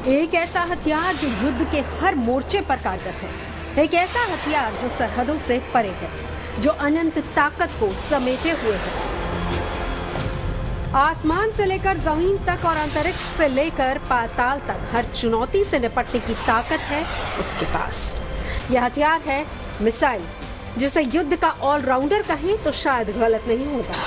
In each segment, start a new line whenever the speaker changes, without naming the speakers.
एक ऐसा हथियार जो युद्ध के हर मोर्चे पर कारगर है। एक ऐसा हथियार जो सरहदों से परे है, जो अनंत ताकत को समेटे हुए है। आसमान से लेकर जमीन तक और अंतरिक्ष से लेकर पाताल तक हर चुनौती से निपटने की ताकत है उसके पास। यह हथियार है मिसाइल, जिसे युद्ध का ऑलराउंडर कहें तो शायद गलत नहीं होगा।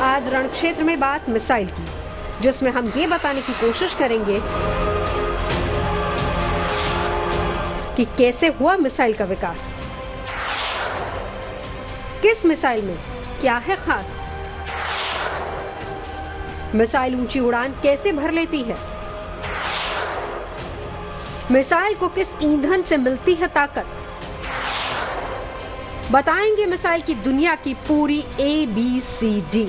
आज रणक्षेत्र में बात मिसाइल की, जिसमें हम ये बताने की कोशिश करेंगे कि कैसे हुआ मिसाइल का विकास, किस मिसाइल में क्या है खास, मिसाइल ऊंची उड़ान कैसे भर लेती है, मिसाइल को किस ईंधन से मिलती है ताकत। बताएंगे मिसाइल की दुनिया की पूरी ABCD।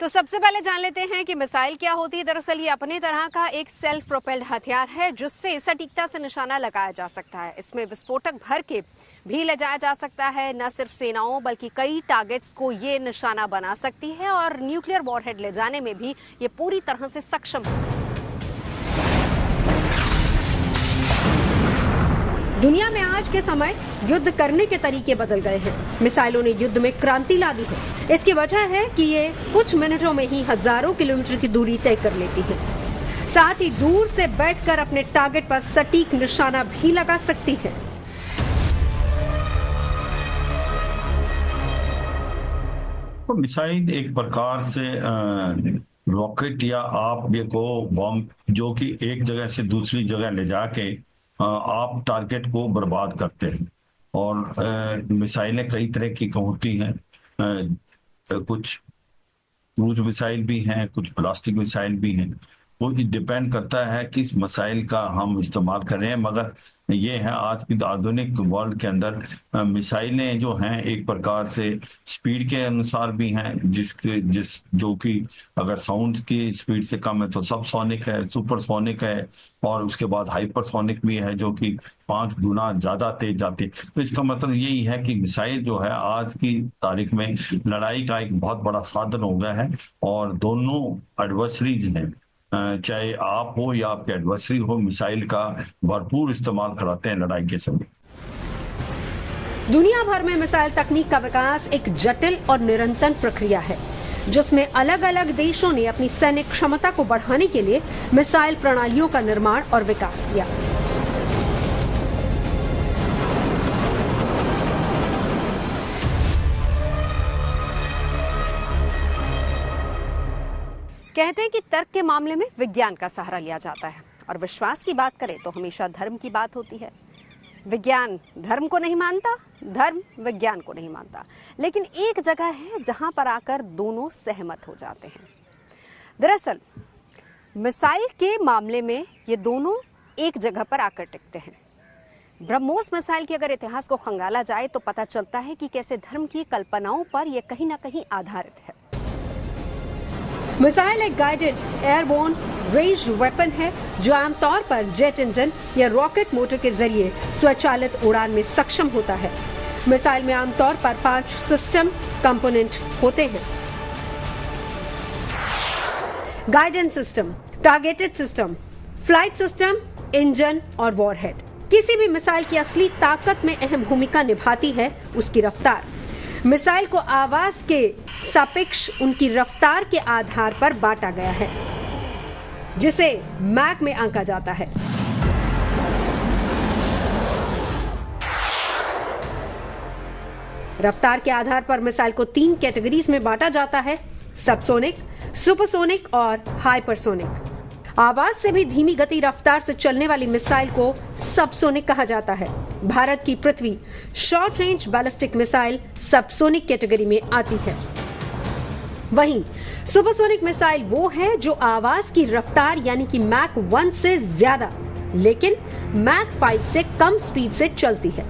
तो सबसे पहले जान लेते हैं कि मिसाइल क्या होती है। दरअसल ये अपने तरह का एक सेल्फ प्रोपेल्ड हथियार है, जिससे सटीकता से निशाना लगाया जा सकता है। इसमें विस्फोटक भर के भी ले जाया जा सकता है। न सिर्फ सेनाओं बल्कि कई टारगेट्स को ये निशाना बना सकती है और न्यूक्लियर वॉरहेड ले जाने में भी ये पूरी तरह से सक्षम है। दुनिया में आज के समय युद्ध करने के तरीके बदल गए हैं। मिसाइलों ने युद्ध में क्रांति ला दी है। इसकी वजह है कि ये कुछ मिनटों में ही हजारों किलोमीटर की दूरी तय कर लेती है। साथ ही दूर से बैठकर अपने टारगेट पर सटीक निशाना भी लगा सकती है।
तो मिसाइल एक प्रकार से रॉकेट या आप देखो बॉम्ब, जो कि एक जगह से दूसरी जगह ले जाके आप टारगेट को बर्बाद करते हैं। और मिसाइलें कई तरह की होती हैं, कुछ क्रूज मिसाइल भी हैं, कुछ प्लास्टिक मिसाइल भी हैं। वो डिपेंड करता है किस मिसाइल का हम इस्तेमाल कर रहे हैं। मगर ये है आज की आधुनिक वर्ल्ड के अंदर मिसाइलें जो हैं एक प्रकार से स्पीड के अनुसार भी हैं, जो कि अगर साउंड की स्पीड से कम है तो सब सोनिक है, सुपरसोनिक है, और उसके बाद हाइपरसोनिक भी है जो कि 5 गुना ज्यादा तेज जाती है। तो इसका मतलब यही है कि मिसाइल जो है आज की तारीख में लड़ाई का एक बहुत बड़ा साधन हो गया है। और दोनों एडवर्सरीज हैं, चाहे आप हो या आपके एडवर्सरी हो, मिसाइल का भरपूर इस्तेमाल कराते हैं लड़ाई के समय।
दुनिया भर में मिसाइल तकनीक का विकास एक जटिल और निरंतर प्रक्रिया है, जिसमें अलग अलग देशों ने अपनी सैनिक क्षमता को बढ़ाने के लिए मिसाइल प्रणालियों का निर्माण और विकास किया। कहते हैं कि तर्क के मामले में विज्ञान का सहारा लिया जाता है, और विश्वास की बात करें तो हमेशा धर्म की बात होती है। विज्ञान धर्म को नहीं मानता, धर्म विज्ञान को नहीं मानता, लेकिन एक जगह है जहां पर आकर दोनों सहमत हो जाते हैं। दरअसल मिसाइल के मामले में ये दोनों एक जगह पर आकर टिकते हैं। ब्रह्मोस मिसाइल के अगर इतिहास को खंगाला जाए तो पता चलता है कि कैसे धर्म की कल्पनाओं पर यह कहीं ना कहीं आधारित है। मिसाइल एक गाइडेड एयरबोर्न रेंज्ड वेपन है, जो आमतौर पर जेट इंजन या रॉकेट मोटर के जरिए स्वचालित उड़ान में सक्षम होता है। मिसाइल में आमतौर पर 5 सिस्टम कंपोनेंट होते हैं: guidance system, targeted system, flight system, engine और वॉरहेड। किसी भी मिसाइल की असली ताकत में अहम भूमिका निभाती है उसकी रफ्तार। मिसाइल को आवाज के सापेक्ष उनकी रफ्तार के आधार पर बांटा गया है, जिसे मैक में आंका जाता है। रफ्तार के आधार पर मिसाइल को 3 कैटेगरीज में बांटा जाता है: सबसोनिक, सुपरसोनिक और हाइपरसोनिक। आवाज से भी धीमी गति रफ्तार से चलने वाली मिसाइल को सबसोनिक कहा जाता है। भारत की Prithvi short range ballistic missile subsonic category में आती है। वहीं सुपरसोनिक मिसाइल वो है जो आवाज की रफ्तार यानी कि मैक 1 से ज्यादा, लेकिन मैक 5 से कम स्पीड से चलती है।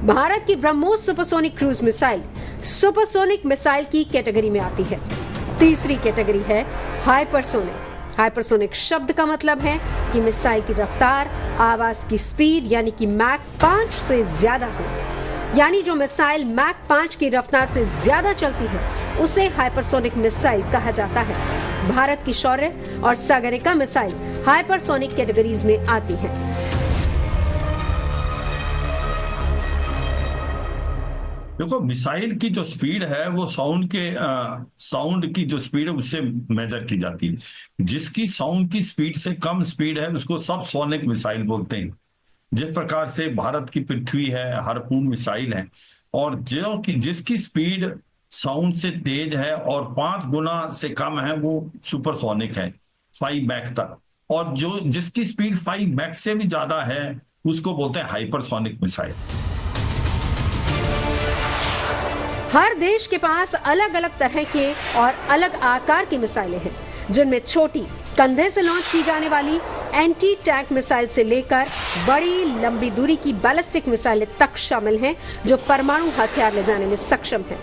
भारत की BrahMos supersonic cruise missile supersonic missile की कैटेगरी में आती है। तीसरी कैटेगरी है हाइपरसोनिक। हाइपरसोनिक शब्द का मतलब है कि मिसाइल की रफ्तार आवाज की स्पीड यानी कि मैक 5 से ज्यादा हो। यानी जो मिसाइल मैक 5 की रफ्तार से ज्यादा चलती है उसे हाइपरसोनिक मिसाइल कहा जाता है। भारत की शौर्य और सागरिका मिसाइल हाइपरसोनिक कैटेगरीज में आती है।
देखो, मिसाइल की जो स्पीड है वो साउंड की जो स्पीड है उससे मेजर की जाती है। जिसकी साउंड की स्पीड से कम स्पीड है उसको सबसोनिक मिसाइल बोलते हैं। जिस प्रकार से भारत की पृथ्वी है हार्पून मिसाइल है, और जिसकी स्पीड साउंड से तेज है और 5 गुना से कम है वो सुपरसोनिक है, 5 मैक तक। और जिसकी स्पीड 5 मैक से भी ज्यादा है उसको बोलते हैं हाइपरसोनिक मिसाइल।
हर देश के पास अलग अलग तरह के और अलग आकार की मिसाइलें हैं, जिनमें छोटी कंधे से लॉन्च की जाने वाली एंटी टैंक मिसाइल से लेकर बड़ी लंबी दूरी की बैलिस्टिक मिसाइलें तक शामिल हैं, जो परमाणु हथियार ले जाने में सक्षम हैं।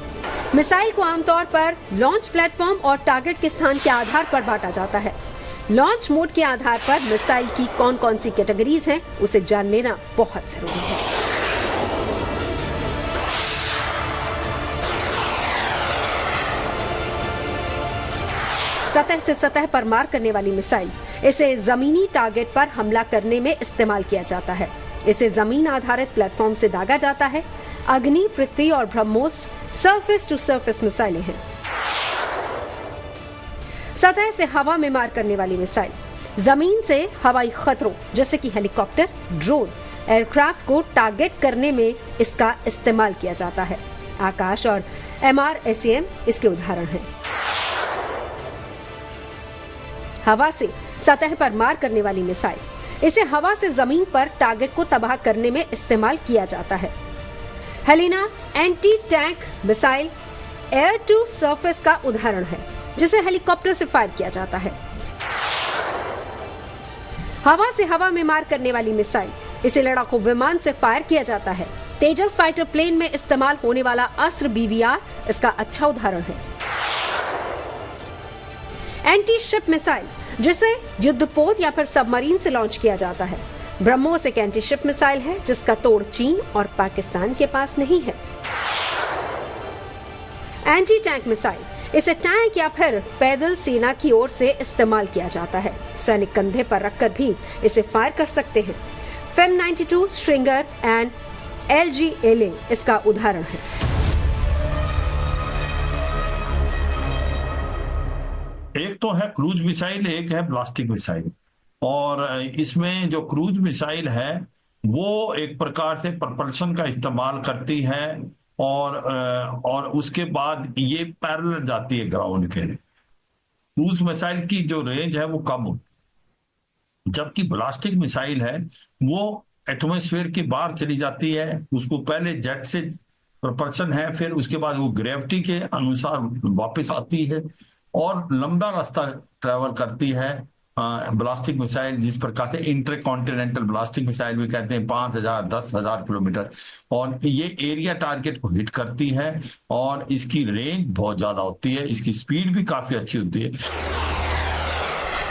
मिसाइल को आमतौर पर लॉन्च प्लेटफॉर्म और टारगेट के स्थान के आधार पर बांटा जाता है। लॉन्च मोड के आधार पर मिसाइल की कौन कौन सी कैटेगरीज हैं, उसे जान लेना बहुत जरूरी है। सतह से सतह पर मार करने वाली मिसाइल, इसे जमीनी टारगेट पर हमला करने में इस्तेमाल किया जाता है। इसे जमीन आधारित प्लेटफॉर्म से दागा जाता है। अग्नि, पृथ्वी और ब्रह्मोस सरफेस टू सरफेस मिसाइलें हैं। सतह से हवा में मार करने वाली मिसाइल, जमीन से हवाई खतरों जैसे कि हेलीकॉप्टर, ड्रोन, एयरक्राफ्ट को टारगेट करने में इसका इस्तेमाल किया जाता है। आकाश और MRSAM इसके उदाहरण हैं। हवा से सतह पर मार करने वाली मिसाइल, इसे हवा से जमीन पर टारगेट को तबाह करने में इस्तेमाल किया जाता है। Helina anti tank missile air to surface का उदाहरण है, जिसे हेलीकॉप्टर से फायर किया जाता है। हवा से हवा में मार करने वाली मिसाइल, इसे लड़ाकू विमान से फायर किया जाता है। तेजस फाइटर प्लेन में इस्तेमाल होने वाला अस्त्र BVR इसका अच्छा उदाहरण है। एंटी शिप मिसाइल, जिसे युद्धपोत या फिर सबमरीन से लॉन्च किया जाता है। ब्रह्मोस एक एंटी शिप मिसाइल है जिसका तोड़ चीन और पाकिस्तान के पास नहीं है। एंटी टैंक मिसाइल, इसे टैंक या फिर पैदल सेना की ओर से इस्तेमाल किया जाता है। सैनिक कंधे पर रखकर भी इसे फायर कर सकते हैं। FEM 92 स्ट्रिंगर एंड LGLA इसका उदाहरण है।
एक तो है क्रूज मिसाइल, एक है ब्लास्टिक मिसाइल। और इसमें जो क्रूज मिसाइल है वो एक प्रकार से propulsion का इस्तेमाल करती है और उसके बाद ये पैरेलल जाती है ग्राउंड के। क्रूज मिसाइल की जो रेंज है वो कम होती है, जबकि ब्लास्टिक मिसाइल है वो एटमॉस्फेयर के बाहर चली जाती है। उसको पहले जेट से propulsion है, फिर उसके बाद वो ग्रेविटी के अनुसार वापस आती है और लंबा रास्ता ट्रेवल करती है। ब्लास्टिक मिसाइल, जिस प्रकार से इंटर कॉन्टिनेंटल ब्लास्टिक मिसाइल भी कहते हैं, 5000 10,000 किलोमीटर, और ये एरिया टारगेट को हिट करती है और इसकी रेंज बहुत ज्यादा होती है। इसकी स्पीड भी काफी अच्छी होती है।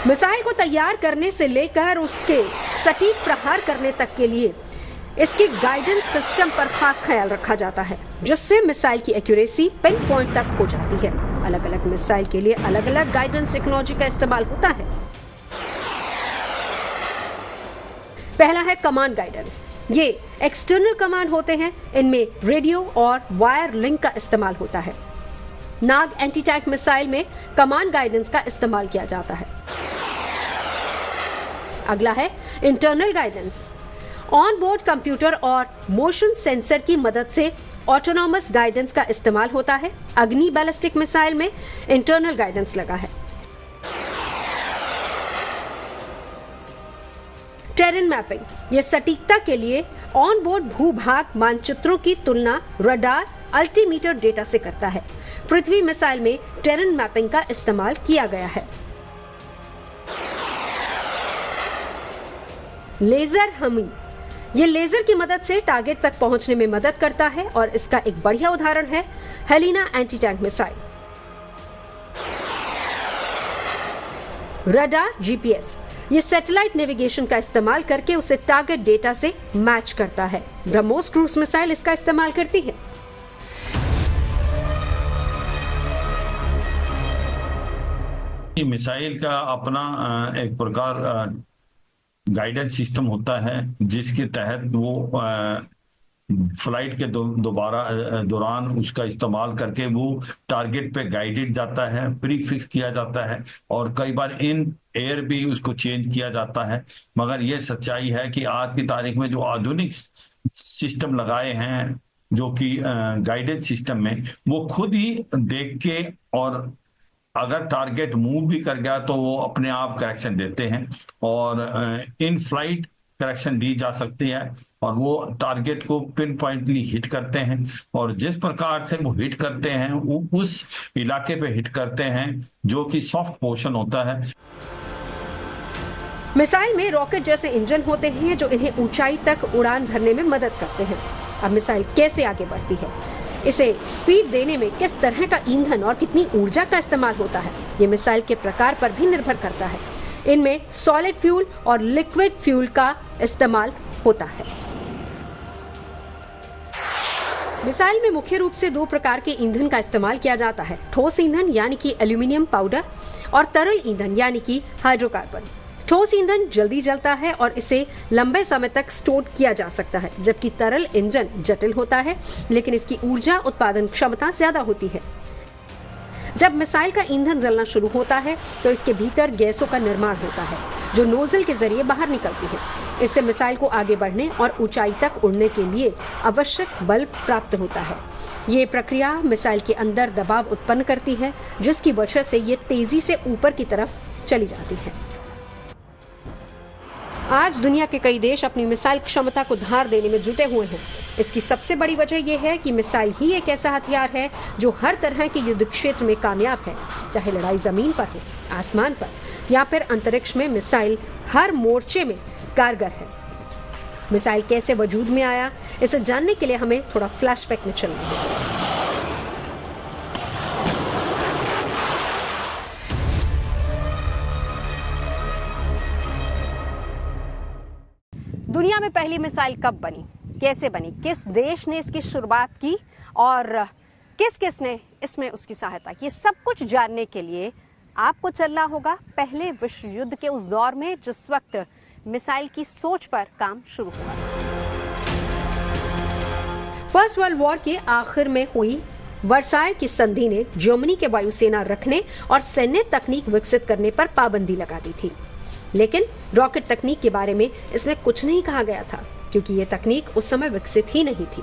मिसाइल को तैयार करने से लेकर उसके सटीक प्रहार करने तक के लिए इसकी गाइडेंस सिस्टम पर खास ख्याल रखा जाता है, जिससे मिसाइल की एक्यूरेसी पिन पॉइंट तक हो जाती है। अलग अलग मिसाइल के लिए अलग अलग गाइडेंस टेक्नोलॉजी का इस्तेमाल होता है। पहला है कमांड गाइडेंस। ये एक्सटर्नल कमांड होते हैं, इनमें रेडियो और वायर लिंक का इस्तेमाल होता है। नाग एंटी टैंक मिसाइल में कमांड गाइडेंस का इस्तेमाल किया जाता है। अगला है internal guidance. On board computer और मोशन सेंसर की मदद से ऑटोनॉमस गाइडेंस का इस्तेमाल होता है। अग्नि बैलिस्टिक मिसाइल में इंटरनल गाइडेंस लगा है। टेरेन मैपिंग, यह सटीकता के लिए ऑन बोर्ड भूभाग मानचित्रों की तुलना रडार अल्टीमीटर डेटा से करता है। पृथ्वी मिसाइल में टेरेन मैपिंग का इस्तेमाल किया गया है। लेजर हमिंग, ये लेजर की मदद से टारगेट तक पहुंचने में मदद करता है और इसका एक बढ़िया उदाहरण है Helina anti tank missile. Radar, GPS, ये सैटेलाइट नेविगेशन का इस्तेमाल करके उसे टारगेट डेटा से मैच करता है। ब्रह्मोस क्रूज मिसाइल इसका इस्तेमाल करती है।
मिसाइल का अपना एक प्रकार गाइडेंस सिस्टम होता है, जिसके तहत वो फ्लाइट के दौरान उसका इस्तेमाल करके वो टारगेट पे गाइडेड जाता है, प्री फिक्स किया जाता है, और कई बार इन एयर भी उसको चेंज किया जाता है। मगर ये सच्चाई है कि आज की तारीख में जो आधुनिक सिस्टम लगाए हैं, जो कि गाइडेंस सिस्टम में, वो खुद ही देख के, और अगर टारगेट मूव भी कर गया तो वो अपने आप करेक्शन देते हैं, और इन फ्लाइट करेक्शन दी जा सकती है, और वो टारगेट को पिन पॉइंटली हिट करते हैं, और जिस प्रकार से वो हिट करते हैं वो उस इलाके पे हिट करते हैं जो कि सॉफ्ट पोर्शन होता है।
मिसाइल में रॉकेट जैसे इंजन होते हैं जो इन्हें ऊंचाई तक उड़ान भरने में मदद करते हैं। अब मिसाइल कैसे आगे बढ़ती है, इसे स्पीड देने में किस तरह का ईंधन और कितनी ऊर्जा का इस्तेमाल होता है, ये मिसाइल के प्रकार पर भी निर्भर करता है। इनमें सॉलिड फ्यूल और लिक्विड फ्यूल का इस्तेमाल होता है। मिसाइल में मुख्य रूप से दो प्रकार के ईंधन का इस्तेमाल किया जाता है, ठोस ईंधन यानी कि एल्यूमिनियम पाउडर, और तरल ईंधन यानी कि हाइड्रोकार्बन। ठोस ईंधन जल्दी जलता है और इसे लंबे समय तक स्टोर किया जा सकता है, जबकि तरल इंजन जटिल होता है लेकिन इसकी ऊर्जा उत्पादन क्षमता ज्यादा होती है। जब मिसाइल का ईंधन जलना शुरू होता है तो इसके भीतर गैसों का निर्माण होता है जो नोजल के जरिए बाहर निकलती है। इससे मिसाइल को आगे बढ़ने और ऊंचाई तक उड़ने के लिए आवश्यक बल प्राप्त होता है। ये प्रक्रिया मिसाइल के अंदर दबाव उत्पन्न करती है, जिसकी वजह से ये तेजी से ऊपर की तरफ चली जाती है। आज दुनिया के कई देश अपनी मिसाइल क्षमता को धार देने में जुटे हुए हैं। इसकी सबसे बड़ी वजह यह है कि मिसाइल ही एक ऐसा हथियार है जो हर तरह के युद्ध क्षेत्र में कामयाब है, चाहे लड़ाई जमीन पर हो, आसमान पर या फिर अंतरिक्ष में। मिसाइल हर मोर्चे में कारगर है। मिसाइल कैसे वजूद में आया, इसे जानने के लिए हमें थोड़ा फ्लैशबैक में चलना होगा।
दुनिया में पहली मिसाइल कब बनी, कैसे बनी, किस देश ने इसकी शुरुआत की और किस किस ने इसमें उसकी सहायता की, सब कुछ जानने के लिए आपको चलना होगा पहले विश्व युद्ध के उस दौर में जिस वक्त मिसाइल की सोच पर काम शुरू हुआ।
फर्स्ट वर्ल्ड वॉर के आखिर में हुई वर्साय की संधि ने जर्मनी के वायुसेना रखने और सैन्य तकनीक विकसित करने पर पाबंदी लगा दी थी, लेकिन रॉकेट तकनीक के बारे में इसमें कुछ नहीं कहा गया था क्योंकि ये तकनीक उस समय विकसित ही नहीं थी।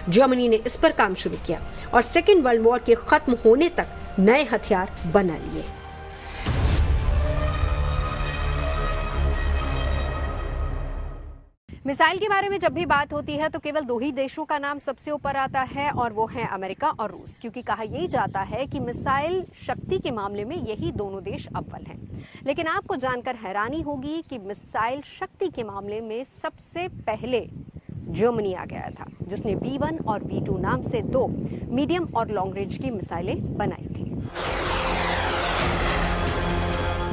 जर्मनी ने इस पर काम शुरू किया और सेकेंड वर्ल्ड वॉर के खत्म होने तक नए हथियार बना लिए।
मिसाइल के बारे में जब भी बात होती है तो केवल दो ही देशों का नाम सबसे ऊपर आता है और वो है अमेरिका और रूस, क्योंकि कहा यही जाता है कि मिसाइल शक्ति के मामले में यही दोनों देश अव्वल हैं। लेकिन आपको जानकर हैरानी होगी कि मिसाइल शक्ति के मामले में सबसे पहले जर्मनी आ गया था, जिसने V1 और V2 नाम से दो मीडियम और लॉन्ग रेंज की मिसाइलें बनाई थी।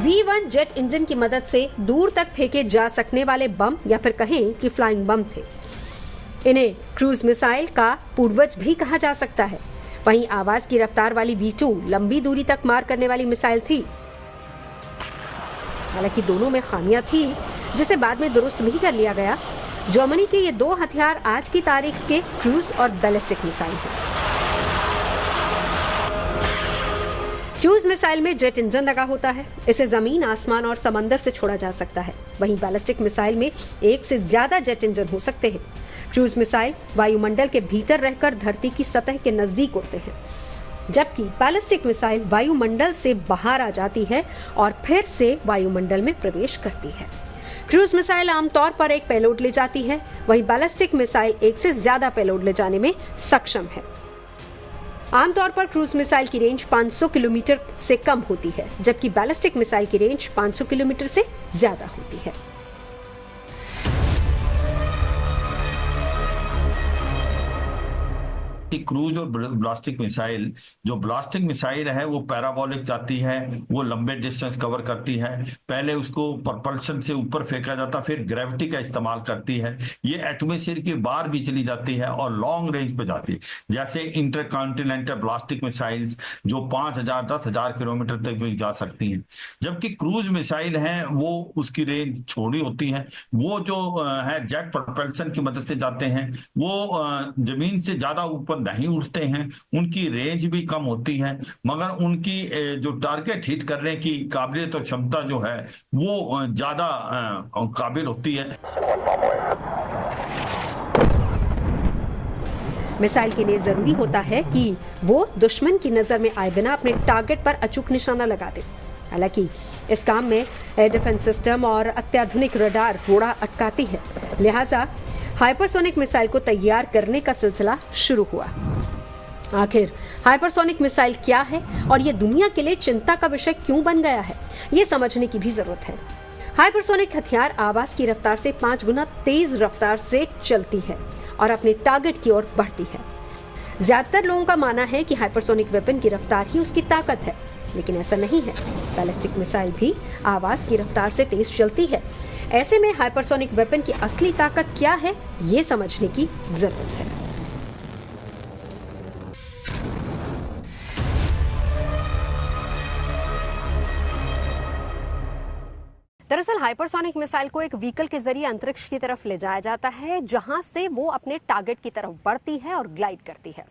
V1 जेट इंजन की मदद से दूर तक फेंके जा सकने वाले बम या फिर कहें कि फ्लाइंग बम थे। इन्हें क्रूज मिसाइल का पूर्वज भी कहा जा सकता है। वहीं आवाज की रफ्तार वाली V2 लंबी दूरी तक मार करने वाली मिसाइल थी। हालांकि दोनों में खामियां थी जिसे बाद में दुरुस्त भी कर लिया गया। जर्मनी के ये दो हथियार आज की तारीख के क्रूज और बैलिस्टिक मिसाइल हैं। क्रूज मिसाइल में जेट इंजन लगा होता है। इसे जमीन, आसमान और समंदर से छोड़ा जा सकता है। वहीं बैलिस्टिक मिसाइल में एक से ज्यादा जेट इंजन हो सकते हैं। क्रूज मिसाइल वायुमंडल के भीतर रहकर धरती की सतह के नजदीक उड़ते हैं, जबकि बैलिस्टिक मिसाइल वायुमंडल से बाहर आ जाती है और फिर से वायुमंडल में प्रवेश करती है। क्रूज मिसाइल आमतौर पर एक पेलोड ले जाती है, वहीं बैलिस्टिक मिसाइल एक से ज्यादा पेलोड ले जाने में सक्षम है। आमतौर पर क्रूज मिसाइल की रेंज 500 किलोमीटर से कम होती है, जबकि बैलिस्टिक मिसाइल की रेंज 500 किलोमीटर से ज्यादा होती है।
कि क्रूज और ब्लास्टिक मिसाइल, जो ब्लास्टिक मिसाइल है वो पैराबोलिक जाती है, वो लंबे डिस्टेंस कवर करती है। पहले उसको propulsion से ऊपर फेंका जाता, फिर ग्रेविटी का इस्तेमाल करती है। ये एटमॉस्फेयर के बाहर भी चली जाती है और लॉन्ग रेंज पे जाती है। जैसे इंटरकॉन्टिनेंटल ब्लास्टिक मिसाइल्स जो 5,000 10,000 किलोमीटर तक भी जा सकती हैं। जबकि क्रूज मिसाइल हैं वो उसकी रेंज छोटी होती है। वो जो है जेट प्रोपल्शन की मदद से जाते हैं, वो जमीन से ज्यादा ऊपर नहीं उठते हैं, उनकी रेंज भी कम होती है, मगर उनकी जो टारगेट हिट करने की काबिलियत और क्षमता जो है वो ज्यादा काबिल होती है।
मिसाइल के लिए जरूरी होता है कि वो दुश्मन की नजर में आए बिना अपने टारगेट पर अचूक निशाना लगा दे। हालांकि इस काम में एयर डिफेंस सिस्टम और अत्याधुनिक रडार रोड़ा अटकाती है, लिहाजा हाइपरसोनिक मिसाइल को तैयार करने का सिलसिला शुरू हुआ। आखिर हाइपरसोनिक मिसाइल क्या है और ये दुनिया के लिए चिंता का विषय क्यों बन गया है, ये समझने की भी जरूरत है। हाइपरसोनिक हथियार आवाज की रफ्तार से 5 गुना तेज रफ्तार से चलती है और अपने टारगेट की ओर बढ़ती है। ज्यादातर लोगों का मानना है कि हाइपरसोनिक वेपन की रफ्तार ही उसकी ताकत है, लेकिन ऐसा नहीं है। बैलिस्टिक मिसाइल भी आवाज की रफ्तार से तेज चलती है। ऐसे में हाइपरसोनिक वेपन की असली ताकत क्या है, ये समझने की जरूरत है।
दरअसल हाइपरसोनिक मिसाइल को एक व्हीकल के जरिए अंतरिक्ष की तरफ ले जाया जाता है, जहां से वो अपने टारगेट की तरफ बढ़ती है और ग्लाइड करती है।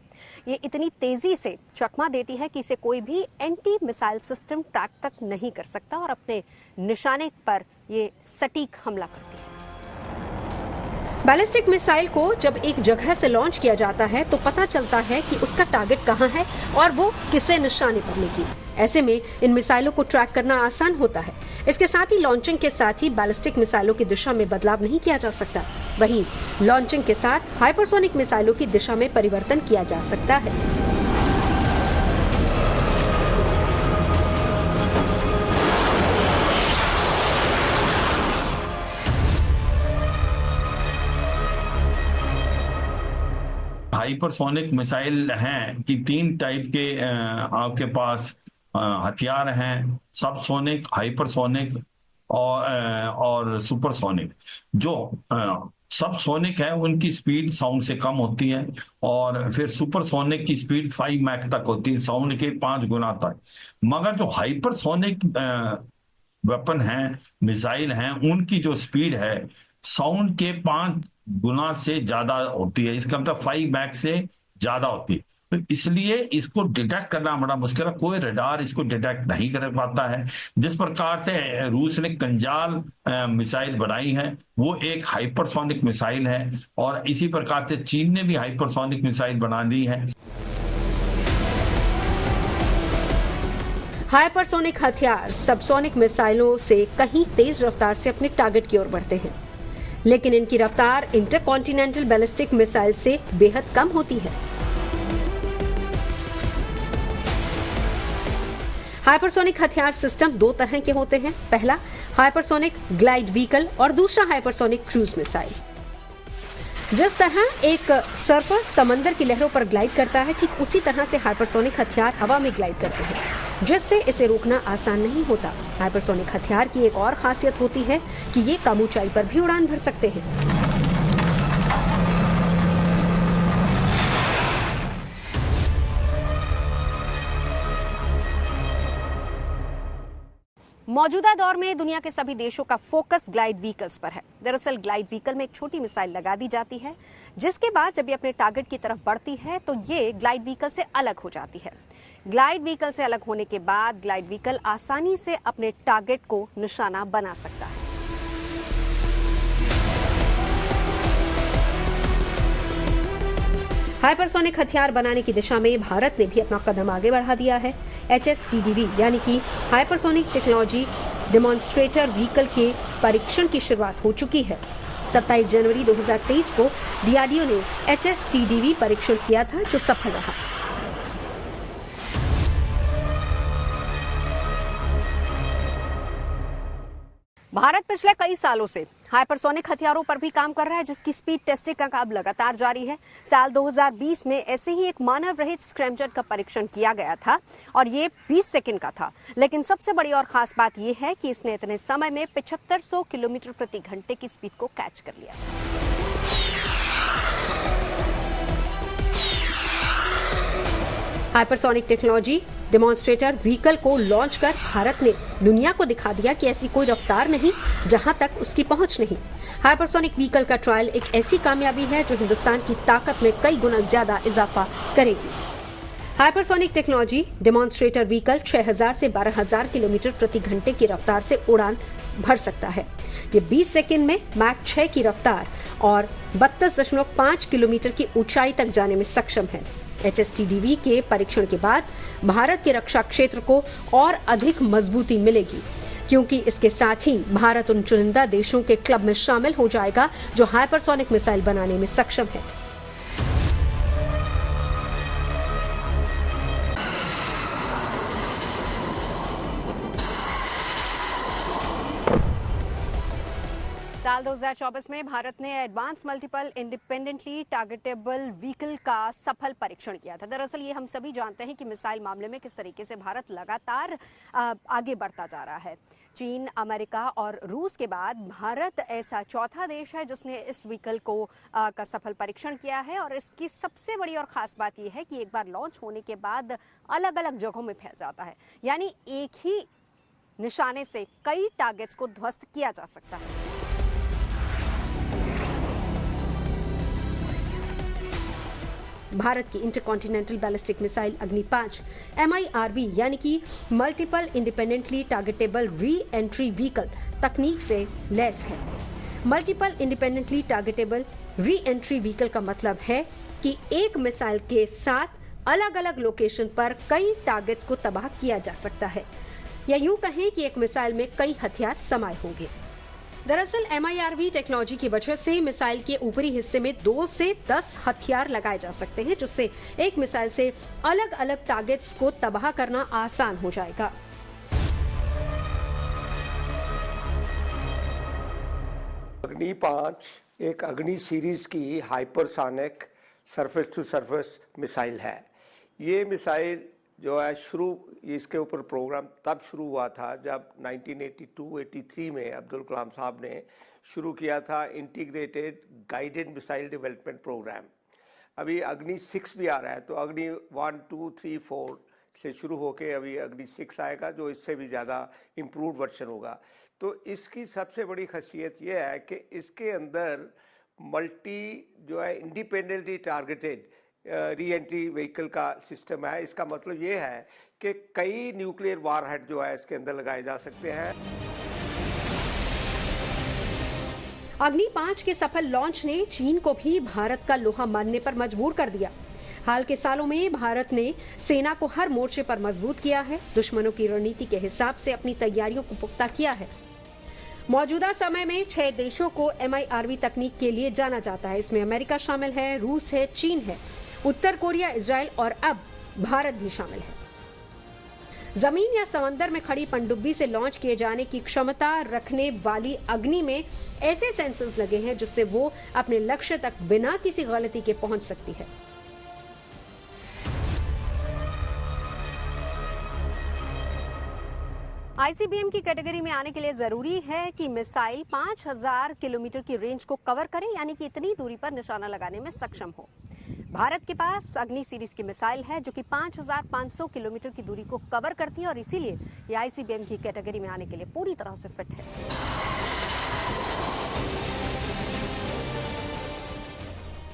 ये इतनी तेजी से चकमा देती है कि इसे कोई भी एंटी मिसाइल सिस्टम ट्रैक तक नहीं कर सकता और अपने निशाने पर ये सटीक हमला करती है।
बैलिस्टिक मिसाइल को जब एक जगह से लॉन्च किया जाता है तो पता चलता है कि उसका टारगेट कहां है और वो किसे निशाने पर लेगी। ऐसे में इन मिसाइलों को ट्रैक करना आसान होता है। इसके साथ ही लॉन्चिंग के साथ ही बैलिस्टिक मिसाइलों की दिशा में बदलाव नहीं किया जा सकता। वहीं लॉन्चिंग के साथ हाइपरसोनिक मिसाइलों की दिशा में परिवर्तन किया जा सकता है।
हाइपरसोनिक मिसाइल हैं कि 3 टाइप के आपके पास हथियार हैं, सबसोनिक, हाइपरसोनिक और सुपरसोनिक। जो सबसोनिक है उनकी स्पीड साउंड से कम होती है, और फिर सुपरसोनिक की स्पीड 5 मैक तक होती है, साउंड के 5 गुना तक। मगर जो हाइपरसोनिक वेपन हैं, मिसाइल हैं, उनकी जो स्पीड है साउंड के 5 गुना से ज्यादा होती है। इसका मतलब 5 मैक से ज्यादा होती है। तो इसलिए इसको डिटेक्ट करना बड़ा मुश्किल है, कोई रडार इसको डिटेक्ट नहीं कर पाता है। जिस प्रकार से रूस ने कंजाल मिसाइल बनाई है वो एक हाइपरसोनिक मिसाइल है, और इसी प्रकार से चीन ने भी हाइपरसोनिक मिसाइल बना ली है।
हाइपरसोनिक हथियार सबसोनिक मिसाइलों से कहीं तेज रफ्तार से अपने टारगेट की ओर बढ़ते हैं, लेकिन इनकी रफ्तार इंटरकॉन्टिनेंटल बैलिस्टिक मिसाइल से बेहद कम होती है। हाइपरसोनिक हथियार सिस्टम 2 तरह के होते हैं। पहला हाइपरसोनिक ग्लाइड व्हीकल और दूसरा हाइपरसोनिक क्रूज मिसाइल। जिस तरह एक सर्फर समंदर की लहरों पर ग्लाइड करता है, ठीक उसी तरह से हाइपरसोनिक हथियार हवा में ग्लाइड करते हैं, जिससे इसे रोकना आसान नहीं होता। हाइपरसोनिक हथियार की एक और खासियत होती है कि ये कम ऊंचाई पर भी उड़ान भर सकते हैं।
मौजूदा दौर में दुनिया के सभी देशों का फोकस ग्लाइड व्हीकल्स पर है। दरअसल ग्लाइड व्हीकल में एक छोटी मिसाइल लगा दी जाती है, जिसके बाद जब ये अपने टारगेट की तरफ बढ़ती है तो ये ग्लाइड व्हीकल से अलग हो जाती है। ग्लाइड व्हीकल से अलग होने के बाद ग्लाइड व्हीकल आसानी से अपने टारगेट को निशाना बना सकता है।
हाइपरसोनिक हथियार बनाने की दिशा में भारत ने भी अपना कदम आगे बढ़ा दिया है। HSTDV यानी कि हाइपरसोनिक टेक्नोलॉजी डेमोन्स्ट्रेटर व्हीकल के परीक्षण की शुरुआत हो चुकी है। 27 जनवरी 2023 को DRDO ने HSTDV परीक्षण किया था, जो सफल रहा।
भारत पिछले कई सालों से हाइपरसोनिक हथियारों पर भी काम कर रहा है, जिसकी स्पीड टेस्टिंग का काम लगातार जारी है। साल 2020 में ऐसे ही एक मानव रहित स्क्रैमजेट का परीक्षण किया गया था और ये 20 सेकंड का था। लेकिन सबसे बड़ी और खास बात यह है कि इसने इतने समय में 7500 किलोमीटर प्रति घंटे की स्पीड को कैच कर लिया।
हाइपरसोनिक टेक्नोलॉजी डेमोन्स्ट्रेटर व्हीकल को लॉन्च कर भारत ने दुनिया को दिखा दिया कि ऐसी कोई रफ्तार नहीं जहां तक उसकी पहुंच नहीं। हाइपरसोनिक व्हीकल का ट्रायल एक ऐसी कामयाबी है जो हिंदुस्तान की ताकत में कई गुना ज्यादा इजाफा करेगी। हाइपरसोनिक टेक्नोलॉजी डेमोन्स्ट्रेटर व्हीकल 6000 से 12000 किलोमीटर प्रति घंटे की रफ्तार से उड़ान भर सकता है। ये 20 सेकंड में मैक 6 की रफ्तार और 32.5 किलोमीटर की ऊंचाई तक जाने में सक्षम है। HSTDV के परीक्षण के बाद भारत के रक्षा क्षेत्र को और अधिक मजबूती मिलेगी, क्योंकि इसके साथ ही भारत उन चुनिंदा देशों के क्लब में शामिल हो जाएगा जो हाइपरसोनिक मिसाइल बनाने में सक्षम है।
साल 2024 में भारत ने advance multiple independently targetable vehicle का सफल परीक्षण किया था। दरअसल ये हम सभी जानते हैं कि मिसाइल मामले में किस तरीके से भारत लगातार आगे बढ़ता जा रहा है। चीन, अमेरिका और रूस के बाद भारत ऐसा चौथा देश है जिसने इस व्हीकल को का सफल परीक्षण किया है। और इसकी सबसे बड़ी और खास बात यह है कि एक बार लॉन्च होने के बाद अलग अलग जगहों में फैल जाता है, यानी एक ही निशाने से कई टारगेट्स को ध्वस्त किया जा सकता है।
भारत की इंटरकॉन्टिनेंटल बैलिस्टिक मिसाइल अग्नि 5 MIRV यानी कि multiple independently targetable re entry vehicle तकनीक से लैस है। Multiple independently targetable re entry vehicle का मतलब है कि एक मिसाइल के साथ अलग अलग लोकेशन पर कई टारगेट्स को तबाह किया जा सकता है, या यूं कहें कि एक मिसाइल में कई हथियार समाये होंगे। दरअसल MIRV टेक्नोलॉजी की वजह से मिसाइल के ऊपरी हिस्से में 2 से 10 हथियार लगाए जा सकते हैं, जिससे एक मिसाइल से अलग अलग टारगेट्स को तबाह करना आसान हो जाएगा।
अग्नि 5 एक अग्नि सीरीज की hypersonic surface to surface missile है। ये मिसाइल जो है इसके ऊपर प्रोग्राम तब शुरू हुआ था जब 1982-83 में अब्दुल कलाम साहब ने शुरू किया था integrated guided missile development programme. अभी अग्नि 6 भी आ रहा है, तो अग्नि 1, 2, 3, 4 से शुरू होके अभी अग्नि 6 आएगा, जो इससे भी ज़्यादा इम्प्रूव्ड वर्जन होगा। तो इसकी सबसे बड़ी खासियत ये है कि इसके अंदर मल्टी जो है independently targeted re entry vehicle का सिस्टम है। इसका मतलब ये है कि कई न्यूक्लियर वारहेड जो है इसके अंदर लगाए जा सकते हैं।
अग्नि 5 के सफल लॉन्च ने चीन को भी भारत का लोहा मानने पर मजबूर कर दिया। हाल के सालों में भारत ने सेना को हर मोर्चे पर मजबूत किया है, दुश्मनों की रणनीति के हिसाब से अपनी तैयारियों को पुख्ता किया है। मौजूदा समय में 6 देशों को MIRV तकनीक के लिए जाना जाता है। इसमें अमेरिका शामिल है, रूस है, चीन है, उत्तर कोरिया, इजराइल और अब भारत भी शामिल है। जमीन या समंदर में खड़ी पनडुब्बी से लॉन्च किए जाने की क्षमता रखने वाली अग्नि में ऐसे सेंसर्स लगे हैं जिससे वो अपने लक्ष्य तक बिना किसी गलती के पहुंच सकती है।
ICBM की कैटेगरी में आने के लिए जरूरी है कि मिसाइल 5000 किलोमीटर की रेंज को कवर करे, यानी कि इतनी दूरी पर निशाना लगाने में सक्षम हो। भारत के पास अग्नि सीरीज की मिसाइल है जो कि 5500 किलोमीटर की दूरी को कवर करती है और इसीलिए ये ICBM की कैटेगरी में आने के लिए पूरी तरह से फिट है।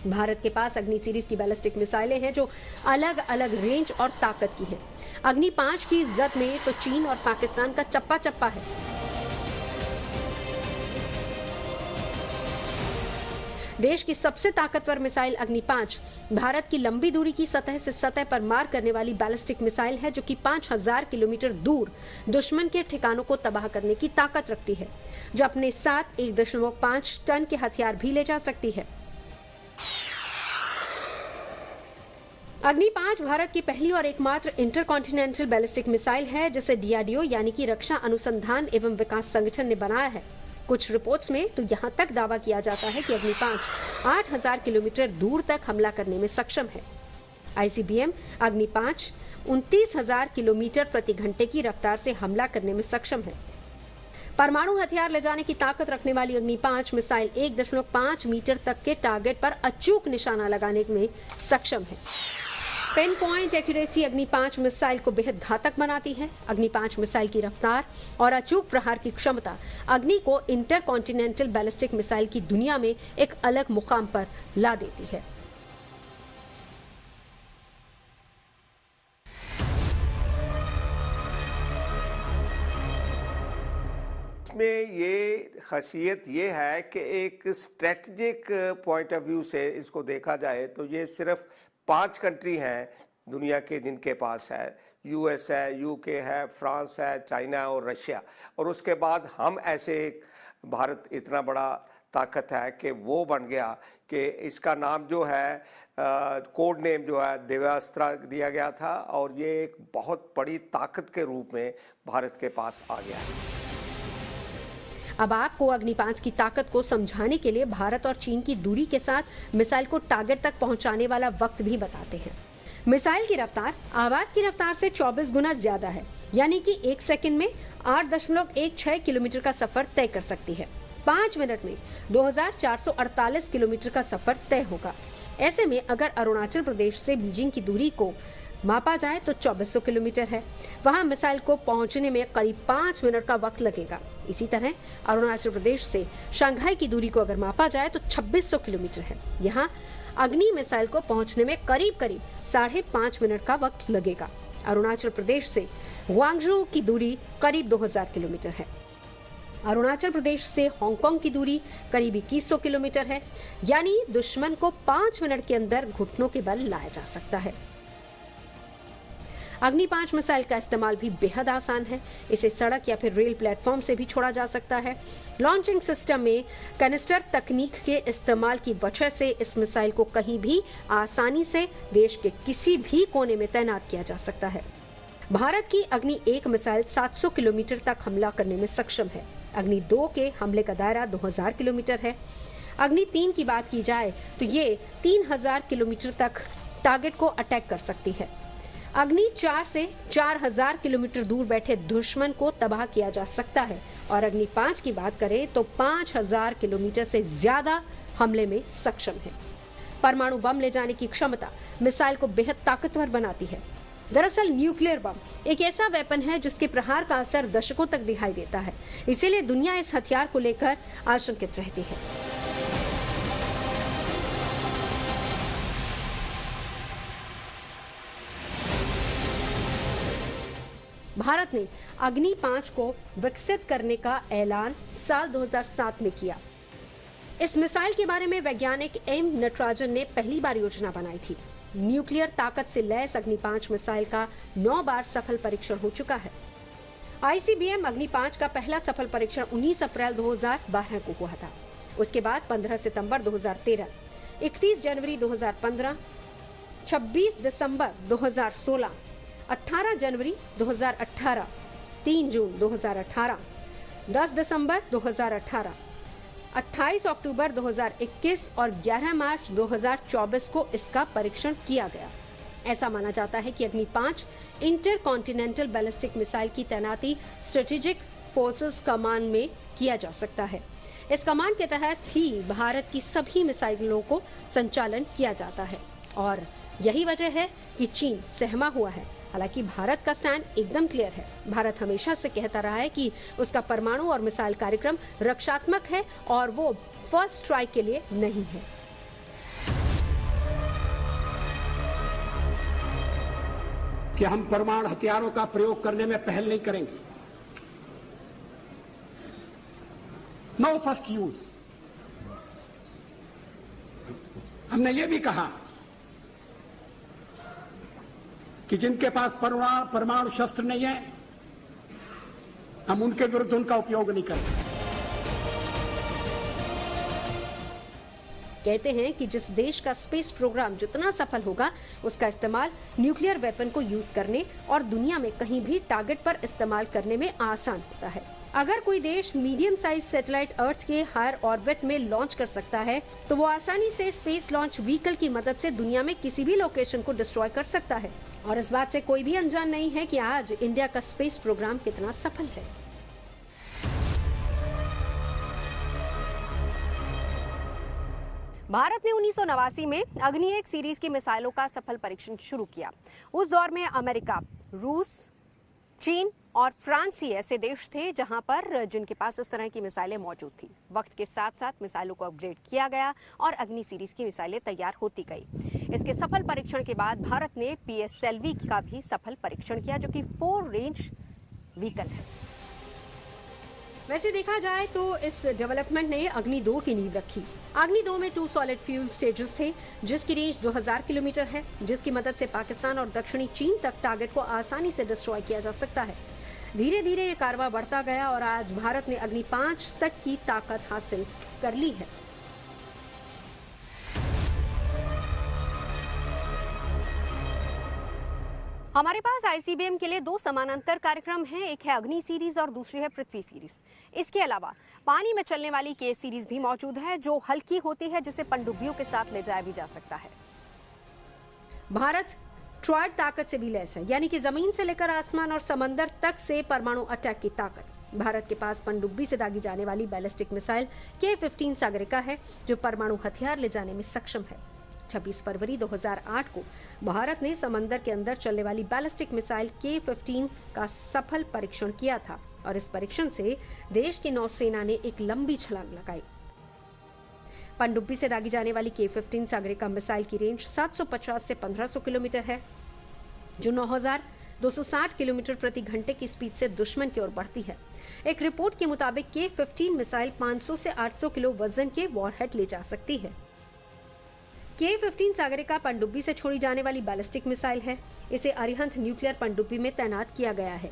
भारत के पास अग्नि सीरीज की बैलिस्टिक मिसाइलें हैं जो अलग अलग रेंज और ताकत की हैं। अग्नि 5 की जद में तो चीन और पाकिस्तान का चप्पा चप्पा है। देश की सबसे ताकतवर मिसाइल अग्नि 5 भारत की लंबी दूरी की सतह से सतह पर मार करने वाली बैलिस्टिक मिसाइल है, जो कि 5000 किलोमीटर दूर दुश्मन के ठिकानों को तबाह करने की ताकत रखती है, जो अपने साथ 1.5 टन के हथियार भी ले जा सकती है। अग्नि 5 भारत की पहली और एकमात्र इंटरकॉन्टिनेंटल बैलिस्टिक मिसाइल है जिसे डीआरडीओ यानी कि रक्षा अनुसंधान एवं विकास संगठन ने बनाया है। कुछ रिपोर्ट्स में तो यहां तक दावा किया जाता है कि अग्नि 5 8000 किलोमीटर दूर तक हमला करने में सक्षम है। आईसीबीएम अग्नि 5 29,000 किलोमीटर प्रति घंटे की रफ्तार से हमला करने में सक्षम है। परमाणु हथियार ले जाने की ताकत रखने वाली अग्नि 5 मिसाइल 1.5 मीटर तक के टारगेट पर अचूक निशाना लगाने में सक्षम है। पिन पॉइंट एक्यूरेसी अग्नि 5 मिसाइल को बेहद घातक बनाती है। अग्नि 5 मिसाइल की रफ्तार और अचूक प्रहार की क्षमता अग्नि को इंटरकॉन्टिनेंटल बैलिस्टिक मिसाइल की दुनिया में एक अलग मुकाम पर ला देती है।
में ये खासियत ये है कि एक स्ट्रेटजिक पॉइंट ऑफ व्यू से इसको देखा जाए तो ये सिर्फ 5 कंट्री हैं दुनिया के जिनके पास है। यूएस है, यूके है, फ्रांस है, चाइना और रशिया, और उसके बाद हम ऐसे भारत इतना बड़ा ताकत है कि वो बन गया कि इसका नाम जो है कोड नेम जो है देवास्त्र दिया गया था, और ये एक बहुत बड़ी ताकत के रूप में भारत के पास आ गया है।
अब आपको अग्नि 5 की ताकत को समझाने के लिए भारत और चीन की दूरी के साथ मिसाइल को टारगेट तक पहुंचाने वाला वक्त भी बताते हैं। मिसाइल की रफ्तार आवाज की रफ्तार से 24 गुना ज्यादा है, यानी कि 1 सेकंड में 8.16 किलोमीटर का सफर तय कर सकती है। 5 मिनट में 2448 किलोमीटर का सफर तय होगा। ऐसे में अगर अरुणाचल प्रदेश से बीजिंग की दूरी को मापा जाए तो 2400 किलोमीटर है। वहां मिसाइल को पहुंचने में करीब 5 मिनट का वक्त लगेगा। इसी तरह अरुणाचल प्रदेश से शंघाई की दूरी को अगर मापा जाए तो 2600 किलोमीटर है। यहाँ अग्नि मिसाइल को पहुंचने में करीब 5.5 मिनट का वक्त लगेगा। अरुणाचल प्रदेश से ग्वांगझू की दूरी करीब 2000 किलोमीटर है। अरुणाचल प्रदेश से हांगकांग की दूरी करीब 2100 किलोमीटर है, यानी दुश्मन को 5 मिनट के अंदर घुटनों के बल लाया जा सकता है। अग्नि 5 मिसाइल का इस्तेमाल भी बेहद आसान है। इसे सड़क या फिर रेल प्लेटफॉर्म से भी छोड़ा जा सकता है। लॉन्चिंग सिस्टम में कैनिस्टर तकनीक के इस्तेमाल की वजह से इस मिसाइल को कहीं भी आसानी से देश के किसी भी कोने में तैनात किया जा सकता है। भारत की अग्नि 1 मिसाइल 700 किलोमीटर तक हमला करने में सक्षम है। अग्नि 2 के हमले का दायरा 2000 किलोमीटर है। अग्नि 3 की बात की जाए तो ये 3000 किलोमीटर तक टारगेट को अटैक कर सकती है। अग्नि 4 से 4000 किलोमीटर दूर बैठे दुश्मन को तबाह किया जा सकता है, और अग्नि 5 की बात करें तो 5000 किलोमीटर से ज्यादा हमले में सक्षम है। परमाणु बम ले जाने की क्षमता मिसाइल को बेहद ताकतवर बनाती है। दरअसल न्यूक्लियर बम एक ऐसा वेपन है जिसके प्रहार का असर दशकों तक दिखाई देता है। इसीलिए दुनिया इस हथियार को लेकर आशंकित रहती है। भारत ने अग्नि 5 को विकसित करने का ऐलान साल 2007 में किया। इस मिसाइल के बारे में वैज्ञानिक एम नटराजन ने पहली बार योजना बनाई थी। न्यूक्लियर ताकत से लैस अग्नि 5 मिसाइल का 9 बार सफल परीक्षण हो चुका है। आईसीबीएम अग्नि 5 का पहला सफल परीक्षण 19 अप्रैल 2012 को हुआ था। उसके बाद 15 सितंबर 2013, 31 जनवरी 2015, 26 दिसंबर 2016, 18 जनवरी 2018, 3 जून 2018, 10 दिसंबर 2018, 28 अक्टूबर 2021 और 11 मार्च 2024 को इसका परीक्षण किया गया। ऐसा माना जाता है कि अग्नि 5 इंटर कॉन्टिनेंटल बैलिस्टिक मिसाइल की तैनाती स्ट्रेटेजिक फोर्सेस कमांड में किया जा सकता है। इस कमांड के तहत ही भारत की सभी मिसाइलों को संचालन किया जाता है, और यही वजह है कि चीन सहमा हुआ है। हालांकि भारत का स्टैंड एकदम क्लियर है। भारत हमेशा से कहता रहा है कि उसका परमाणु और मिसाइल कार्यक्रम रक्षात्मक है और वो फर्स्ट स्ट्राइक के लिए नहीं है।
कि हम परमाणु हथियारों का प्रयोग करने में पहल नहीं करेंगे। No first use. हमने ये भी कहा कि जिनके पास परमाणु शस्त्र नहीं है, हम उनके विरुद्ध उनका उपयोग नहीं करेंगे।
कहते हैं कि जिस देश का स्पेस प्रोग्राम जितना सफल होगा, उसका इस्तेमाल न्यूक्लियर वेपन को यूज करने और दुनिया में कहीं भी टारगेट पर इस्तेमाल करने में आसान होता है। अगर कोई देश मीडियम साइज सैटेलाइट अर्थ के हायर ऑर्बिट में लॉन्च कर सकता है, तो वो आसानी से स्पेस लॉन्च व्हीकल की मदद से दुनिया में किसी भी लोकेशन को डिस्ट्रॉय कर सकता है। और इस बात से कोई भी अनजान नहीं है कि आज इंडिया का स्पेस प्रोग्राम कितना सफल है।
भारत ने 1989 में अग्नि 1 सीरीज की मिसाइलों का सफल परीक्षण शुरू किया। उस दौर में अमेरिका, रूस, चीन और फ्रांस ही ऐसे देश थे जहां पर जिनके पास इस तरह की मिसाइलें मौजूद थी। वक्त के साथ साथ मिसाइलों को अपग्रेड किया गया और अग्नि सीरीज की मिसाइलें तैयार होती गई। इसके सफल परीक्षण के बाद भारत ने PSLV का भी सफल परीक्षण किया, जो कि 4 रेंज व्हीकल है।
वैसे देखा जाए तो इस डेवलपमेंट ने अग्नि 2 की नींव रखी। अग्नि 2 में 2 सॉलिड फ्यूल स्टेजेस थे, जिसकी रेंज 2000 किलोमीटर है, जिसकी मदद से पाकिस्तान और दक्षिणी चीन तक टारगेट को आसानी से डिस्ट्रॉय किया जा सकता है। धीरे धीरे ये कारवा बढ़ता गया और आज भारत ने अग्नि 5 तक की ताकत हासिल कर ली है।
हमारे पास ICBM के लिए 2 समानांतर कार्यक्रम हैं, एक है अग्नि सीरीज और दूसरी है पृथ्वी सीरीज। इसके अलावा पानी में चलने वाली K सीरीज भी मौजूद है, जो हल्की होती है, जिसे पनडुब्बियों के साथ ले जाया भी जा सकता है।
भारत ट्रायड ताकत से भी लैस है, यानी कि जमीन से लेकर आसमान और समंदर तक से परमाणु अटैक की ताकत। भारत के पास पनडुब्बी से दागी जाने वाली बैलिस्टिक मिसाइल K-15 सागरिका है, जो परमाणु हथियार ले जाने में सक्षम है। 26 फरवरी 2008 को भारत ने समंदर के अंदर चलने वाली बैलिस्टिक मिसाइल K-15 का सफल परीक्षण किया था और इस परीक्षण से देश की नौसेना ने एक लंबी छलांग लगाई। पनडुब्बी से दागी जाने वाली K-15 सागरिका मिसाइल की रेंज 750 से 1500 किलोमीटर है, जो 9260 किलोमीटर प्रति घंटे की स्पीड से दुश्मन की ओर बढ़ती है। एक रिपोर्ट के मुताबिक K-15 मिसाइल 500 से 800 किलो वजन के वॉरहेड ले जा सकती है। K-15 सागरिका पनडुब्बी से छोड़ी जाने वाली बैलिस्टिक मिसाइल है। इसे अरिहंत न्यूक्लियर पनडुब्बी में तैनात किया गया है।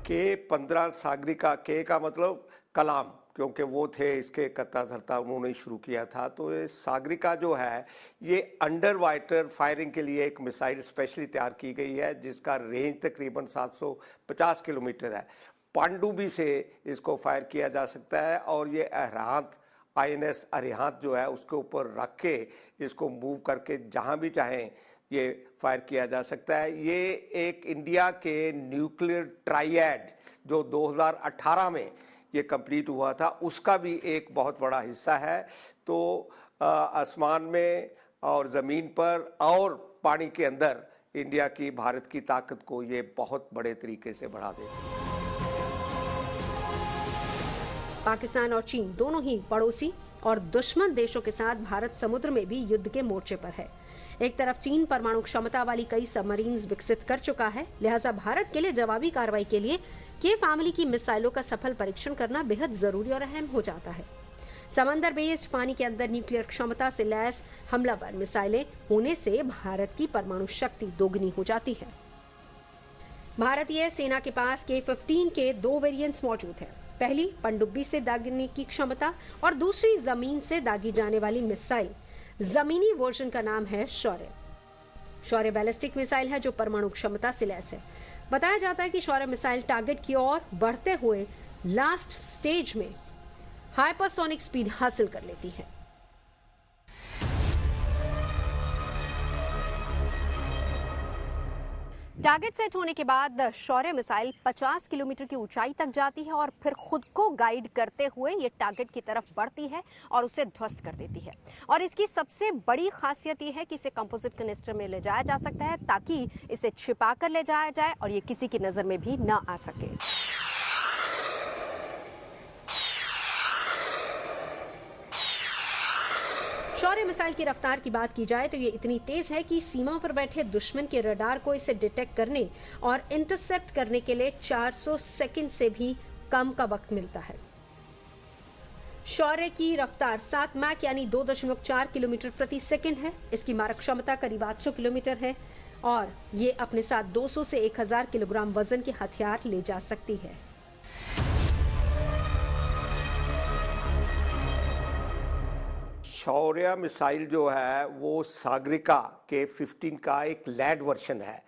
K-15 सागरिका, K का मतलब कलाम, क्योंकि वो थे इसके कत्ता धरता, उन्होंने शुरू किया था। तो ये सागरिका जो है, ये अंडर वाटर फायरिंग के लिए एक मिसाइल स्पेशली तैयार की गई है, जिसका रेंज तकरीबन 750 किलोमीटर है। पनडुब्बी से इसको फायर किया जा सकता है और ये अरिहंत INS अरिहंत जो है उसके ऊपर रख के इसको मूव करके जहां भी चाहें ये फायर किया जा सकता है। ये एक इंडिया के न्यूक्लियर ट्राइएड जो 2018 में ये कंप्लीट हुआ था, उसका भी एक बहुत बड़ा हिस्सा है। तो आसमान में और ज़मीन पर और पानी के अंदर इंडिया की, भारत की ताकत को ये बहुत बड़े तरीके से बढ़ा देगा।
पाकिस्तान और चीन दोनों ही पड़ोसी और दुश्मन देशों के साथ भारत समुद्र में भी युद्ध के मोर्चे पर है। एक तरफ चीन परमाणु क्षमता वाली कई सबमरीन्स विकसित कर चुका है, लिहाजा भारत के लिए जवाबी कार्रवाई के लिए K फैमिली की मिसाइलों का सफल परीक्षण करना बेहद जरूरी और अहम हो जाता है। समंदर बेस्ड पानी के अंदर न्यूक्लियर क्षमता से लैस हमलावर मिसाइलें होने से भारत की परमाणु शक्ति दोगुनी हो जाती है। भारतीय सेना के पास K-15 के 2 वेरिएंट्स मौजूद हैं। पहली पनडुब्बी से दागने की क्षमता और दूसरी जमीन से दागी जाने वाली मिसाइल। जमीनी वर्जन का नाम है शौर्य। शौर्य बैलिस्टिक मिसाइल है जो परमाणु क्षमता से लैस है। बताया जाता है कि शौर्य मिसाइल टारगेट की ओर बढ़ते हुए लास्ट स्टेज में हाइपरसोनिक स्पीड हासिल कर लेती है।
टारगेट सेट होने के बाद शौर्य मिसाइल 50 किलोमीटर की ऊंचाई तक जाती है और फिर खुद को गाइड करते हुए ये टारगेट की तरफ बढ़ती है और उसे ध्वस्त कर देती है। और इसकी सबसे बड़ी खासियत ये है कि इसे कंपोजिट कनिस्टर में ले जाया जा सकता है, ताकि इसे छिपा कर ले जाया जाए और ये किसी की नजर में भी ना आ सके।
शौर्य मिसाइल की रफ्तार की बात की जाए तो ये इतनी तेज है कि सीमा पर बैठे दुश्मन के रडार को इसे डिटेक्ट करने और इंटरसेप्ट करने के लिए 400 सेकंड से भी कम का वक्त मिलता है। शौर्य की रफ्तार 7 मैक यानी 2.4 किलोमीटर प्रति सेकंड है। इसकी मारक क्षमता करीब 800 किलोमीटर है और ये अपने साथ 200 से 1000 किलोग्राम वजन के हथियार ले जा सकती है।
शौर्य मिसाइल जो है वो सागरिका के 15 का एक लैंड वर्जन है।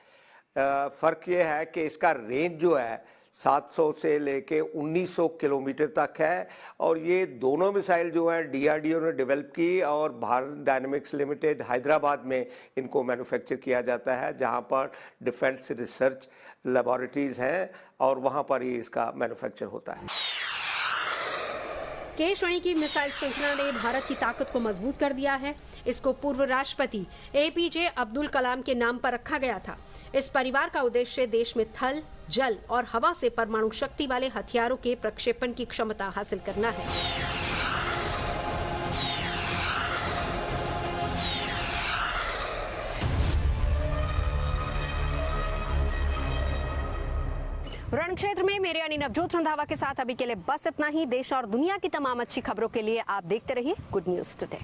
फ़र्क ये है कि इसका रेंज जो है 700 से लेके 1900 किलोमीटर तक है और ये दोनों मिसाइल जो हैं डीआरडीओ ने डेवलप की और भारत डायनेमिक्स लिमिटेड हैदराबाद में इनको मैन्युफैक्चर किया जाता है, जहां पर डिफेंस रिसर्च लेबोरेटरीज हैं और वहां पर ही इसका मैन्युफैक्चर होता है।
के श्रेणी की मिसाइल श्रृंखला ने भारत की ताकत को मजबूत कर दिया है। इसको पूर्व राष्ट्रपति एपीजे अब्दुल कलाम के नाम पर रखा गया था। इस परिवार का उद्देश्य देश में थल, जल और हवा से परमाणु शक्ति वाले हथियारों के प्रक्षेपण की क्षमता हासिल करना है।
रण क्षेत्र में मेरे यानी नवजोत रंधावा के साथ अभी के लिए बस इतना ही। देश और दुनिया की तमाम अच्छी खबरों के लिए आप देखते रहिए गुड न्यूज टुडे।